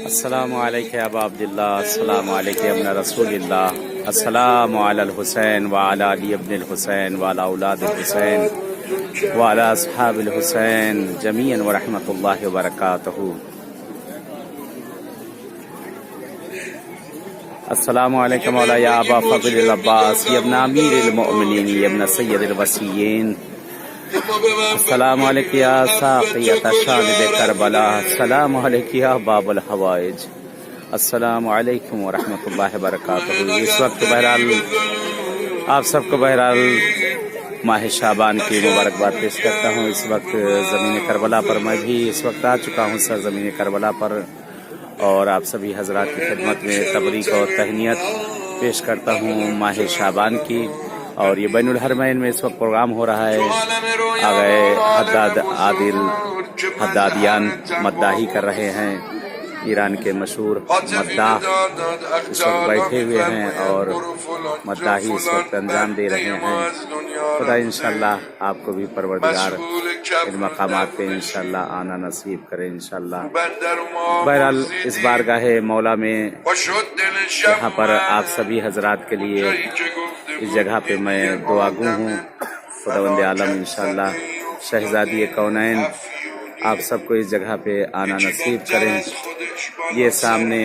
السلام علیکم ابا عبداللہ، السلام علیکم ابن رسول اللہ، السلام علی الحسین وعلی علی ابن الحسین وعلی اولاد الحسین وعلی اصحاب الحسین جمیعا ورحمۃ اللہ وبرکاتہ۔ السلام علیکم مولا یا ابا فضل العباس، یا ابن امیر المؤمنین، یا ابن سید الوصیین، السلام علیکم یا ساقیۃ شانب کربلا، السلام علیکم یا باب الحوائج، السلام علیکم ورحمۃ اللہ وبرکاتہ۔ اس وقت بہرحال آپ سب کو بہرحال ماہ شعبان کی مبارکباد پیش کرتا ہوں۔ اس وقت زمین کربلا پر میں بھی اس وقت آ چکا ہوں سرزمین کربلا پر، اور آپ سبھی حضرات کی خدمت میں تبریک اور تہنیت پیش کرتا ہوں ماہ شعبان کی۔ اور یہ بین الحرمین میں اس وقت پروگرام ہو رہا ہے، آگئے حداد عادل حدادیان مداحی کر رہے ہیں، ایران کے مشہور مداح اس وقت بیٹھے ہوئے ہیں اور مداحی اس وقت انجام دے رہے ہیں۔ خدا انشاءاللہ آپ کو بھی پروردگار ان مقامات پہ انشاءاللہ آنا نصیب کرے انشاءاللہ۔ بہرحال اس بارگاہ مولا میں یہاں پر آپ سبھی حضرات کے لیے اس جگہ پہ میں دعا گو ہوں، خداوند عالم انشاءاللہ شہزادی کونین آپ سب کو اس جگہ پہ آنا نصیب کریں۔ یہ سامنے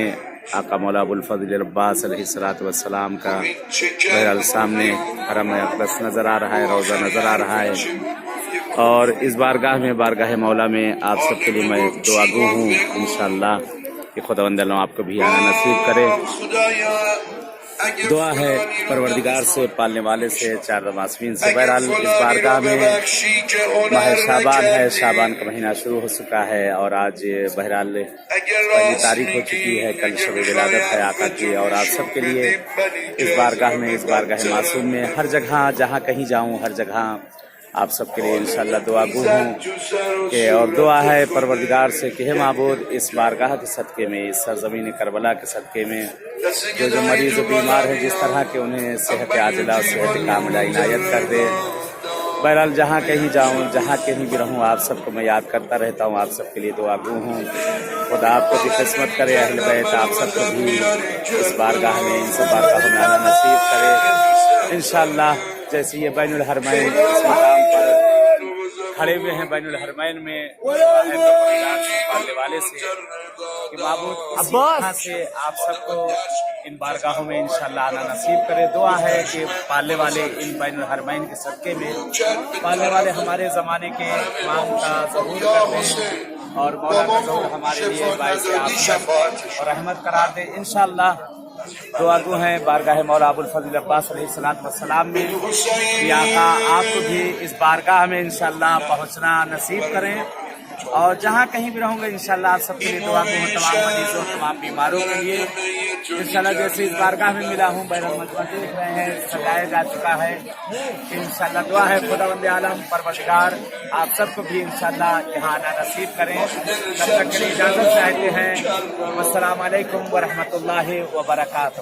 آقا مولا ابوالفضل العباس علیہ السلام کا بہرحال سامنے حرم اقدس نظر آ رہا ہے، روضہ نظر آ رہا ہے، اور اس بارگاہ میں بارگاہ مولا میں آپ سب کے لیے میں دعا گو ہوں انشاءاللہ کہ خداوند عالم آپ کو بھی آنا نصیب کرے۔ دعا ہے پروردگار سے، پالنے والے سے، چار معصومین سے۔ بہرحال اس بارگاہ میں ماہ شعبان ہے، شعبان کا مہینہ شروع ہو چکا ہے، اور آج بہرحال پہلی تاریخ ہو چکی ہے، کل شب ولادت ہے آقا کی، اور آپ سب کے لیے اس بارگاہ میں، اس بارگاہ معصوم میں ہر جگہ جہاں کہیں جاؤں ہر جگہ آپ سب کے لیے انشاءاللہ دعا گو ہوں کہ، اور دعا ہے پروردگار سے کہ ہے معبود اس بارگاہ کے صدقے میں، اس سرزمین کربلا کے صدقے میں جو مریض و بیمار ہے، جس طرح کہ انہیں صحت عاجلہ اور صحت کاملہ عنایت کر دے۔ بہرحال جہاں کہیں جاؤں جہاں کہیں بھی رہوں آپ سب کو میں یاد کرتا رہتا ہوں، آپ سب کے لیے دعا گو ہوں۔ خدا آپ کو بھی قسمت کرے، اہل بیت آپ سب کو بھی اس بارگاہ میں، ان سب بارگاہوں میں آنا نصیب کرے انشاءاللہ۔ جیسے یہ بین الحرمین اس مقام پر کھڑے ہوئے ہیں، بین الحرمین میں پالنے والے سے کہ معبود اسی طرح سے آپ سب کو ان بارگاہوں میں انشاءاللہ آنا نصیب کرے۔ دعا ہے کہ پالنے والے ان بین الحرمین کے صدقے میں پالنے والے ہمارے زمانے کے امام کا ظہور کر دیں، اور مولا کا ظہور ہمارے لیے باعث آفت اور رحمت قرار دے انشاءاللہ۔ دعا گو ہیں بارگاہ مولا ابوالفضل عباس علیہ السلام میں کہ آقا آپ کو بھی اس بارگاہ میں انشاءاللہ پہنچنا نصیب کریں، اور جہاں کہیں بھی رہوں گے انشاءاللہ آپ سب کے لیے دعا گو ہوں، تمام مریضوں تمام بیماروں کے لیے انشاءاللہ۔ جیسے اس بارگاہ میں ملا ہوں، بین المجمع دیکھ رہے ہیں سجایا جا چکا ہے انشاءاللہ۔ دعا ہے خداوند عالم پروردگار آپ سب کو بھی انشاءاللہ یہاں آنا نصیب کریں۔ تب تک کے لیے اجازت چاہتے ہیں، السلام علیکم ورحمۃ اللہ وبرکاتہ۔